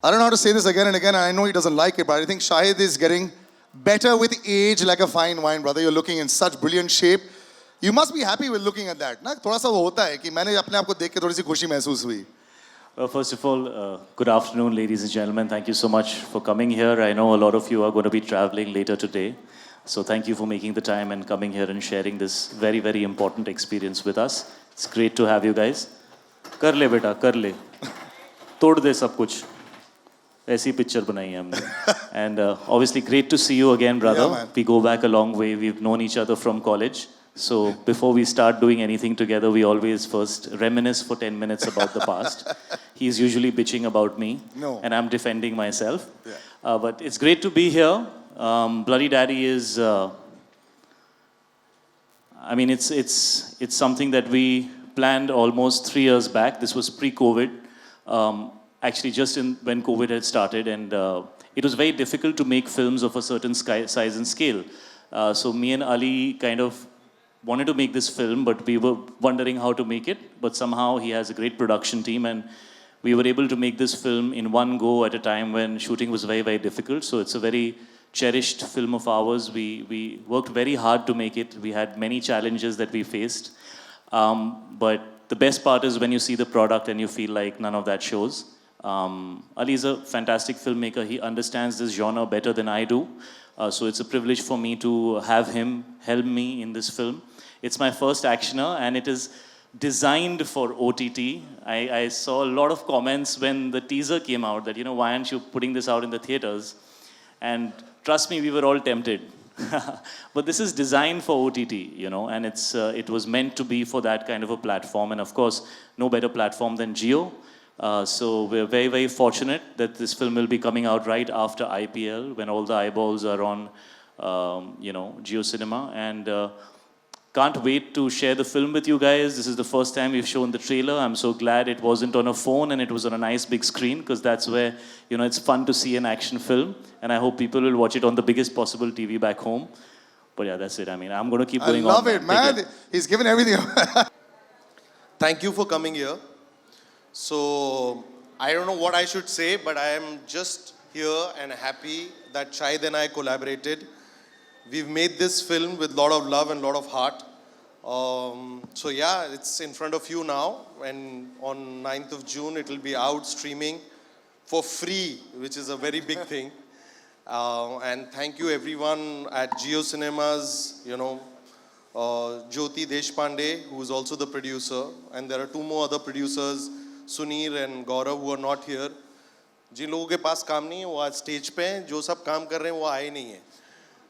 I don't know how to say this again and again. I know he doesn't like it, but I think Shahid is getting better with age like a fine wine, brother. You're looking in such brilliant shape. You must be happy with looking at that. ना थोड़ा सा वो होता है कि मैंने अपने आप को देख के थोड़ी सी खुशी महसूस हुई. Well, first of all, good afternoon, ladies and gentlemen. Thank you so much for coming here. I know a lot of you are going to be traveling later today. So thank you for making the time and coming here and sharing this very, very important experience with us. It's great to have you guys. कर ले बेटा, कर ले. तोड़ दे सब कुछ. ऐसी picture बनाई है हमने. And obviously great to see you again, brother. Yeah, we go back a long way. We've known each other from college. So before we start doing anything together, we always first reminisce for 10 minutes about the past. He's usually bitching about me, and I'm defending myself. Yeah. But it's great to be here. Bloody Daddy is, I mean, it's something that we planned almost 3 years back. This was pre-COVID. Actually just when COVID had started, and it was very difficult to make films of a certain size and scale. So me and Ali kind of wanted to make this film, but we were wondering how to make it. But somehow he has a great production team, and we were able to make this film in one go at a time when shooting was very, very difficult. So it's a very cherished film of ours. We worked very hard to make it. We had many challenges that we faced. But the best part is when you see the product and you feel like none of that shows. Ali is a fantastic filmmaker. He understands this genre better than I do. So it's a privilege for me to have him help me in this film. It's my first actioner, and it is designed for OTT. I saw a lot of comments when the teaser came out that, why aren't you putting this out in the theaters? And trust me, we were all tempted. But this is designed for OTT, and it was meant to be for that kind of a platform. And of course, no better platform than Jio. So we're very, very fortunate that this film will be coming out right after IPL, when all the eyeballs are on, Jio Cinema. And can't wait to share the film with you guys. This is the first time we've shown the trailer. I'm so glad it wasn't on a phone and it was on a nice big screen, because that's where, it's fun to see an action film. And I hope people will watch it on the biggest possible TV back home. But yeah, that's it. I mean, I'm going to keep going on. I love it, man. He's given everything. Thank you for coming here. So, I don't know what I should say, but I am just here and happy that Shahid and I collaborated. We've made this film with a lot of love and a lot of heart. So yeah, it's in front of you now, and on 9th of June it will be out streaming for free, which is a very big thing. And thank you everyone at Jio Cinemas, 𝗂𝗽𝗍𝗫, who is also the producer, and there are 2 more other producers, Suneer and Gaurav, who are not here. जिन लोगों के पास काम नहीं है वो आज stage पे हैं, जो सब काम कर रहे हैं वो आए नहीं हैं.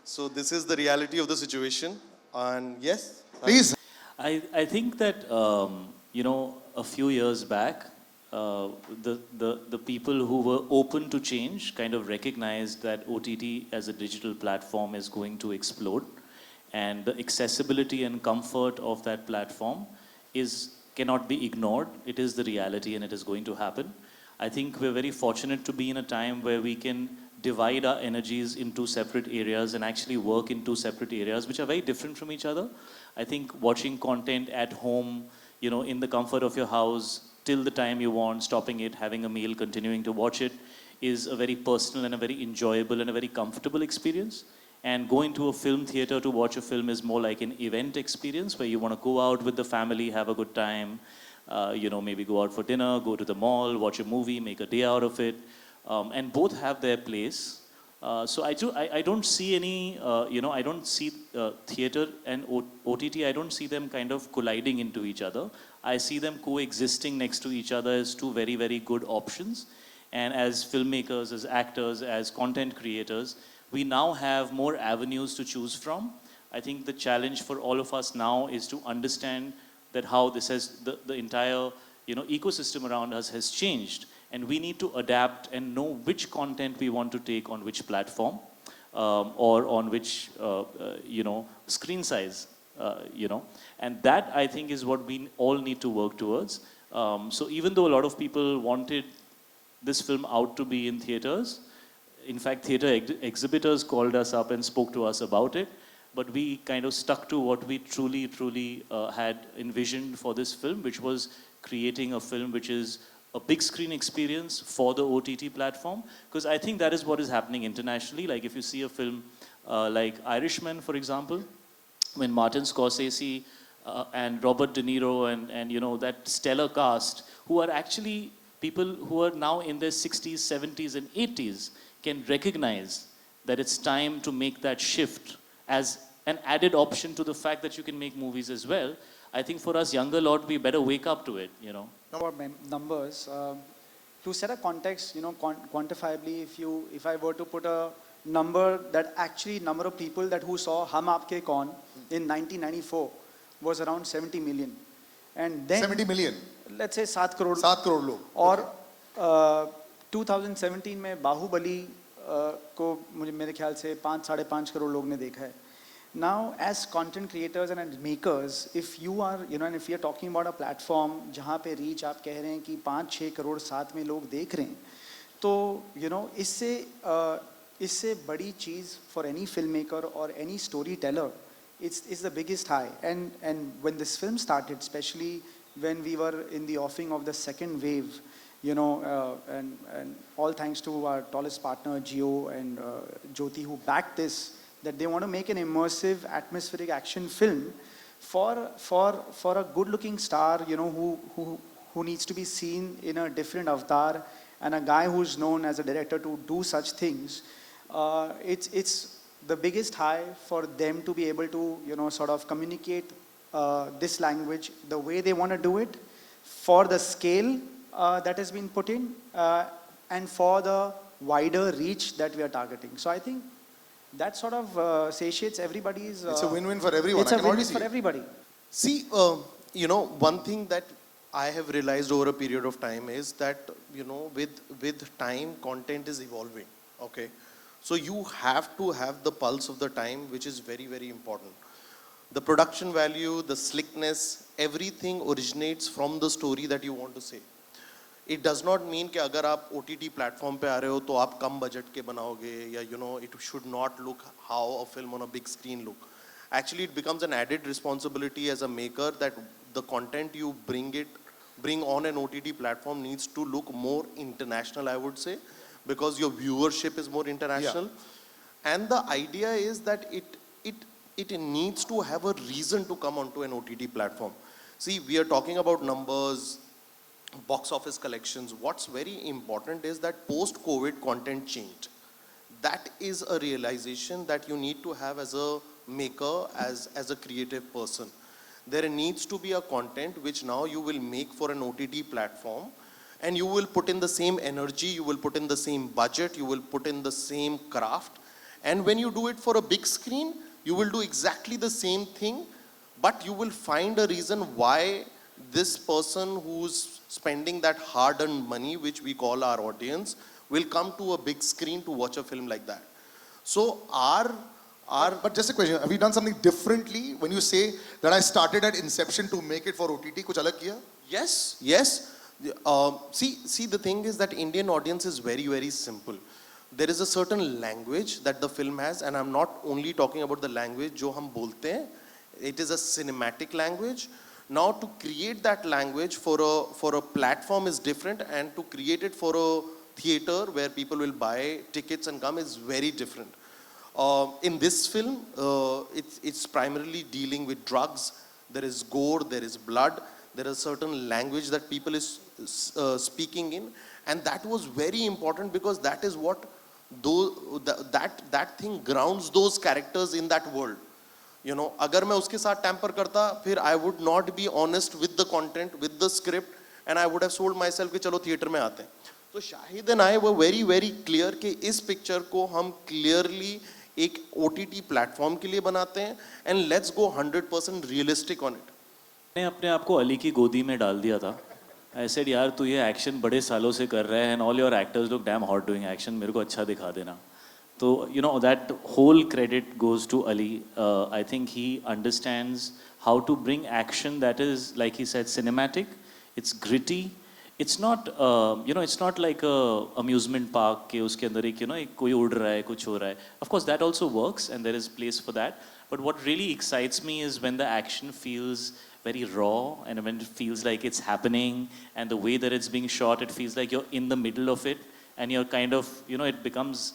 So this is the reality of the situation, and yes, Please. I think that a few years back, the people who were open to change kind of recognized that OTT as a digital platform is going to explode, and the accessibility and comfort of that platform cannot be ignored. It is the reality, and it is going to happen. I think we're very fortunate to be in a time where we can divide our energies into separate areas and actually work in 2 separate areas, which are very different from each other. I think watching content at home, in the comfort of your house, till the time you want, stopping it, having a meal, continuing to watch it, is a very personal and a very enjoyable and a very comfortable experience. And going to a film theater to watch a film is more like an event experience where you want to go out with the family, have a good time, maybe go out for dinner, go to the mall, watch a movie, make a day out of it. And both have their place. So I don't see any, I don't see theater and OTT, I don't see them kind of colliding into each other. I see them coexisting next to each other as 2 very, very good options. And as filmmakers, as actors, as content creators, we now have more avenues to choose from. I think the challenge for all of us now is to understand that how this has, the entire ecosystem around us has changed. And we need to adapt and know which content we want to take on which platform, or on which, screen size, And that, I think, is what we all need to work towards. So even though a lot of people wanted this film out to be in theaters, in fact, theater exhibitors called us up and spoke to us about it, but we kind of stuck to what we truly had envisioned for this film, which was creating a film which is a big screen experience for the OTT platform, because I think that is what is happening internationally. Like if you see a film like Irishman, for example, when Martin Scorsese and Robert De Niro and you know that stellar cast, who are actually people who are now in their 60s, 70s and 80s, can recognize that it's time to make that shift as an added option to the fact that you can make movies as well. I think for us younger lot, we better wake up to it, you know. About numbers, to set a context, you know, quantifiably, if I were to put a number that actually number of people that who saw Hum Aapke Kaun in 1994 was around 70 million. And then 70 million. let's say 7 crore 7 crore लोग. और 2017 में बाहुबली को मुझे मेरे ख्याल से 5-5.5 करोड़ लोग ने देखा है. Now, as content creators and as makers, if you are, you know, and if you are talking about a platform जहाँ पे reach आप कह रहे हैं कि 5-6 करोड़ साथ में लोग देख रहे हैं, तो you know इससे बड़ी चीज़ for any filmmaker or any storyteller, it's the biggest high. And when this film started, especially when we were in the offing of the second wave, you know, and all thanks to our tallest partner Jio and Jyoti, who backed this, that they want to make an immersive atmospheric action film for a good looking star, you know, who needs to be seen in a different avatar, and a guy who's known as a director to do such things. It's the biggest high for them to be able to, you know, sort of communicate this language the way they want to do it, for the scale that has been put in, and for the wider reach that we are targeting. So I think that sort of satiates everybody's. It's a win-win for everyone. It's a win-win for everybody. See, you know, one thing that I have realized over a period of time is that, you know, with time, content is evolving, okay? So you have to have the pulse of the time, which is very, very important. The production value, the slickness, everything originates from the story that you want to say. It does not mean कि अगर आप OTT platform पे आ रहे हो तो आप कम budget के बनाओगे, या you know it should not look how a film on a big screen look. Actually, it becomes an added responsibility as a maker that the content you bring on an OTT platform needs to look more international, I would say, because your viewership is more international. Yeah. And the idea is that it needs to have a reason to come onto an OTT platform. See, we are talking about numbers, box office collections. What's very important is that post-COVID content changed. That is a realization that you need to have as a maker, as a creative person. There needs to be a content which now you will make for an OTT platform, and you will put in the same energy, you will put in the same budget, you will put in the same craft. And when you do it for a big screen, you will do exactly the same thing, but you will find a reason why this person who's spending that hard-earned money, which we call our audience, will come to a big screen to watch a film like that. So But just a question, have you done something differently when you say that I started at inception to make it for OTT? कुछ अलग किया? Yes, yes. See, the thing is that Indian audience is very, very simple. There is a certain language that the film has, and I'm not only talking about the language जो हम बोलते हैं. It is a cinematic language. Now, to create that language for a platform is different, and to create it for a theater where people will buy tickets and come is very different. In this film, it's primarily dealing with drugs. There is gore, there is blood, there is certain language that people is speaking in, and that was very important because that is what that thing grounds those characters in that world. You know, अगर मैं उसके साथ tamper करता, फिर I would not be honest with the content, with the script, and I would have sold myself कि चलो theater में आते हैं. So Shahid and I were very, very clear कि इस picture को हम clearly एक OTT platform के लिए बनाते हैं, and let's go 100% realistic on it. मैंने अपने आप को अली की गोदी में डाल दिया था. I said यार तू ये एक्शन बड़े सालों से कर रहा है and all your actors look damn hot doing action, मेरे को अच्छा दिखा देना. So, you know, that whole credit goes to Ali. I think he understands how to bring action that is, like he said, cinematic. It's gritty. It's not, you know, it's not like a amusement park के उसके अंदर एक, you know, एक कोई उड़ रहा है, कुछ हो रहा है. Of course, that also works and there is place for that. But what really excites me is when the action feels very raw, and when it feels like it's happening, and the way that it's being shot, it feels like you're in the middle of it, and you're kind of, it becomes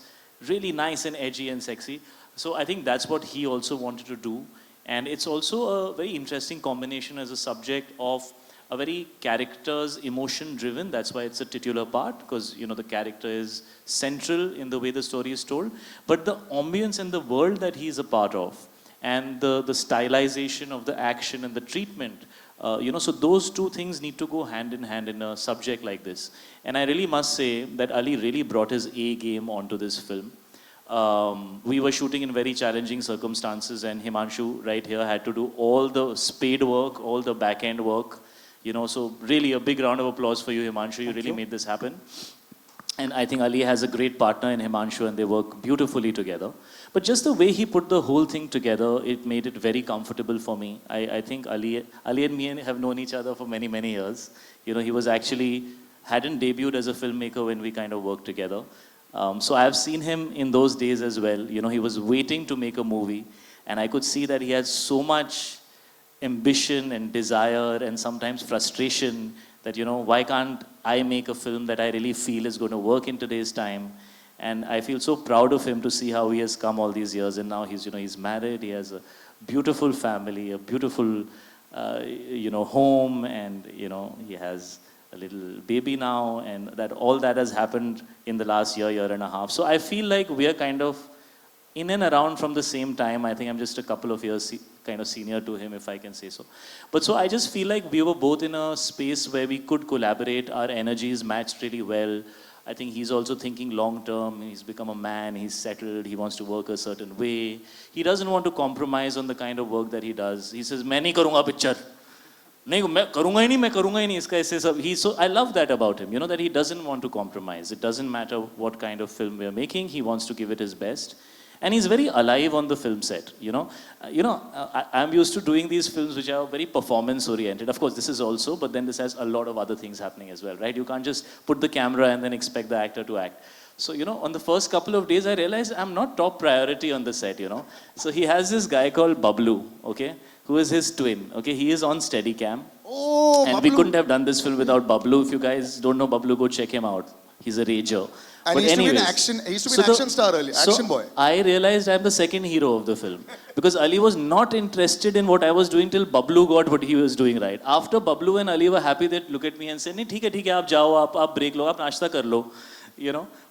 really nice and edgy and sexy. So I think that's what he also wanted to do. And it's also a very interesting combination as a subject of a very character's emotion driven. That's why it's a titular part, because the character is central in the way the story is told. But the ambience and the world that he's a part of, and the stylization of the action and the treatment, so those two things need to go hand in hand in a subject like this. And I really must say that Ali really brought his A game onto this film. We were shooting in very challenging circumstances, and Himanshu right here had to do all the spade work, all the back end work. So really a big round of applause for you, Himanshu. You really made this happen. And I think Ali has a great partner in Himanshu, and they work beautifully together. But just the way he put the whole thing together, it made it very comfortable for me. I think Ali and me have known each other for many, many years. He was actually, hadn't debuted as a filmmaker when we kind of worked together. So I have seen him in those days as well. He was waiting to make a movie, and I could see that he had so much ambition and desire and sometimes frustration that, why can't I make a film that I really feel is going to work in today's time? And I feel so proud of him to see how he has come all these years, and now he's, he's married, he has a beautiful family, a beautiful, home, and, he has a little baby now, and all that has happened in the last year and a half. So I feel like we are kind of in and around from the same time. I think I'm just a couple of years kind of senior to him, if I can say so. But so I just feel like we were both in a space where we could collaborate. Our energies matched really well. I think he's also thinking long term. He's become a man, he's settled, he wants to work a certain way. He doesn't want to compromise on the kind of work that he does. He says, "मैं नहीं करूँगा picture. नहीं मैं करूँगा ही नहीं इसका ऐसे सब." So I love that about him, that he doesn't want to compromise. It doesn't matter what kind of film we're making, he wants to give it his best. And he's very alive on the film set, I'm used to doing these films which are very performance oriented. Of course, this is also, but then this has a lot of other things happening as well, right? You can't just put the camera and then expect the actor to act. So, on the first couple of days, I realized I'm not top priority on the set, So he has this guy called Bablu, okay, who is his twin, okay? He is on Steadicam. Oh, and Bablu. we couldn't have done this film without Bablu. If you guys don't know Bablu, go check him out. He's a rager. And But he used anyways, to be an action star earlier, action boy. I realized I'm the second hero of the film. Because Ali was not interested in what I was doing till Bablu got what he was doing right. After Bablu and Ali were happy, they'd look at me and say, "नहीं ठीक है, आप जाओ, आप break लो, आप नाश्ता कर लो."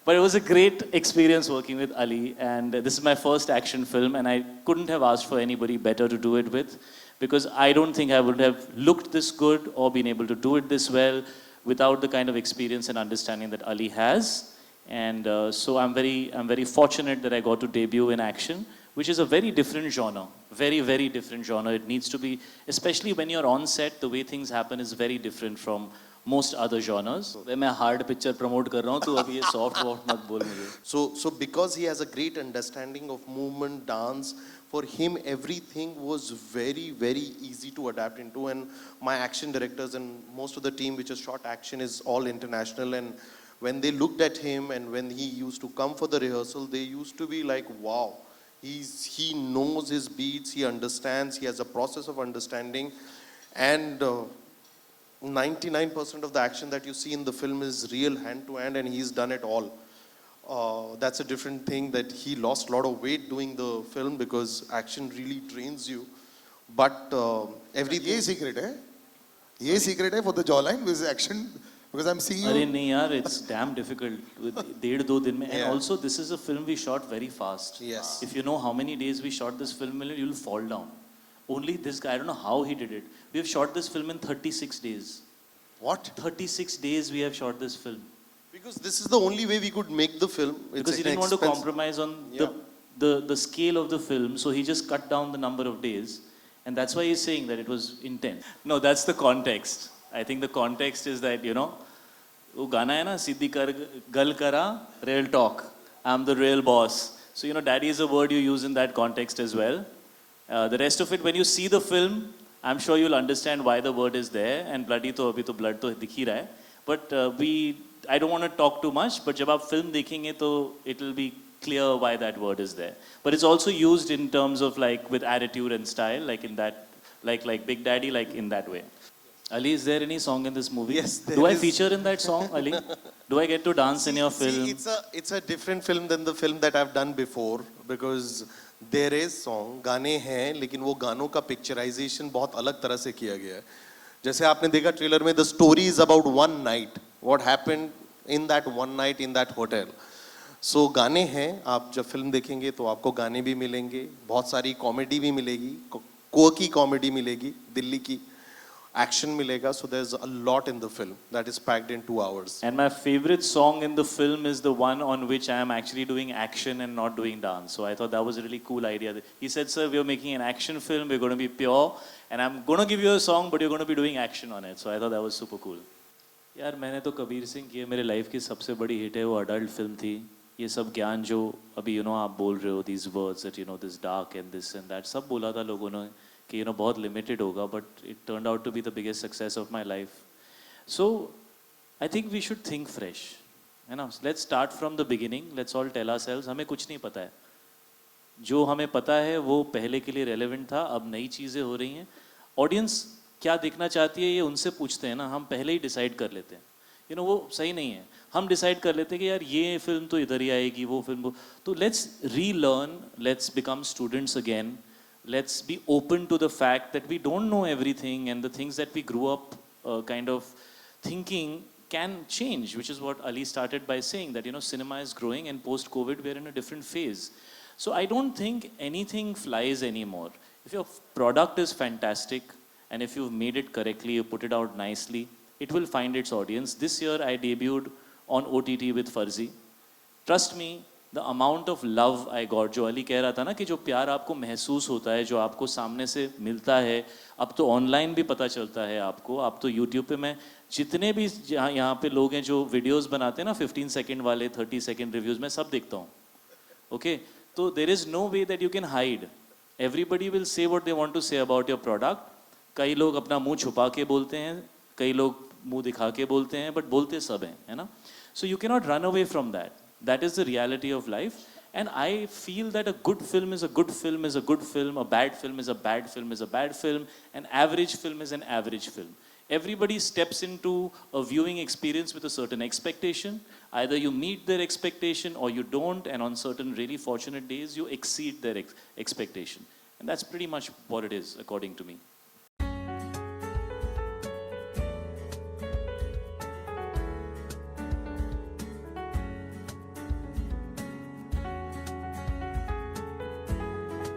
But it was a great experience working with Ali, and this is my first action film, and I couldn't have asked for anybody better to do it with, because I don't think I would have looked this good or been able to do it this well without the kind of experience and understanding that Ali has. And so I'm very fortunate that I got to debut in action, which is a very different genre, very, very different genre. It needs to be, especially when you're on set, the way things happen is very different from most other genres. मैं hard picture promote कर रहा हूँ, तो अभी ये soft मत बोल मुझे. So because he has a great understanding of movement, dance, for him everything was very, very easy to adapt into. And my action directors and most of the team which has shot action is all international, and when they looked at him and when he used to come for the rehearsal, they used to be like, wow, he knows his beats, he understands, he has a process of understanding. And 99% of the action that you see in the film is real hand to hand, and he's done it all. That's a different thing, that he lost a lot of weight doing the film because action really drains you. But everything... ये secret है for the jawline with action. Because I'm seeing you. अरे नहीं यार, it's damn difficult with 1.5-2 दिन में. And also this is a film we shot very fast. Yes. If you know how many days we shot this film, you'll fall down. Only this guy, I don't know how he did it. We have shot this film in 36 days. What? 36 days we have shot this film. Because this is the only way we could make the film. Because he didn't want to compromise on the scale of the film, so he just cut down the number of days. And that's why he's saying that it was intense. No, that's the context. I think the context is that, वो गाना है ना, सीधी कर गल करा, real talk. I'm the real boss. So, daddy is a word you use in that context as well. The rest of it, when you see the film, I'm sure you'll understand why the word is there. And bloody to abhi to blood to dikh hi raha hai. But I don't want to talk too much, but जब आप film देखेंगे तो it'll be clear why that word is there. But it's also used in terms of like with attitude and style, like in that like Big Daddy, like in that way. Ali, is there any song in this movie? Yes, there Do I is. feature in that song, Ali? Do I get to dance in your film? See, it's a different film than the film that I've done before because there is song, गाने हैं, लेकिन वो गानों का picturisation बहुत अलग तरह से किया गया है. जैसे आपने देखा ट्रेलर में, the story is about one night, what happened in that one night in that hotel. So गाने हैं, आप जब फिल्म देखेंगे तो आपको गाने भी मिलेंगे, बहुत सारी कॉमेडी भी मिलेगी, कोकी कॉमेडी मिलेगी, दिल्ली की action milega, so there's a lot in the film that is packed in 2 hours. And my favorite song in the film is the one on which I am actually doing action and not doing dance. So I thought that was a really cool idea. He said, sir, we are making an action film, we're going to be pure, and I'm going to give you a song, but you're going to be doing action on it. So I thought that was super cool. यार मैंने तो कबीर सिंह की मेरे life की सबसे बड़ी hit है, वो अडल्ट फिल्म थी. ये सब ज्ञान जो अभी आप बोल रहे हो, these words that this dark and this and that, सब बोला था लोगों ने कि बहुत लिमिटेड होगा, but it turned out to be the biggest success of my life. So I think we should think fresh, है ना. Let's start from the beginning. Let's all tell ourselves हमें कुछ नहीं पता है, जो हमें पता है वो पहले के लिए relevant था, अब नई चीज़ें हो रही हैं. Audience क्या देखना चाहती है ये उनसे पूछते हैं ना, हम पहले ही डिसाइड कर लेते हैं. वो सही नहीं है, हम डिसाइड कर लेते हैं कि यार ये फिल्म तो इधर ही आएगी, वो फिल्म तो let's relearn, let's become students again. Let's be open to the fact that we don't know everything, and the things that we grew up kind of thinking can change, which is what Ali started by saying, that cinema is growing, and post-COVID we're in a different phase. So I don't think anything flies anymore. If your product is fantastic, and if you've made it correctly, you put it out nicely, it will find its audience. This year I debuted on OTT with 𝗙𝗪. Trust me, the amount of love I got, जो अली कह रहा था ना कि जो प्यार आपको महसूस होता है, जो आपको सामने से मिलता है, अब तो ऑनलाइन भी पता चलता है आपको. आप तो यूट्यूब पे, मैं जितने भी यहाँ पे लोग हैं जो वीडियोस बनाते हैं ना 15 सेकंड वाले, 30 सेकंड रिव्यूज़, मैं सब देखता हूँ. ओके, तो there is no way that you can hide. Everybody will say what they want to say about your product. कई लोग अपना मुंह छुपा के बोलते हैं, कई लोग मुंह दिखा के बोलते हैं, बट बोलते सब हैं, है ना. So you can not run away from that. That is the reality of life, and I feel that a good film is a good film is a good film, a bad film is a bad film is a bad film, an average film is an average film. Everybody steps into a viewing experience with a certain expectation. Either you meet their expectation or you don't, and on certain really fortunate days you exceed their expectation. And that's pretty much what it is, according to me.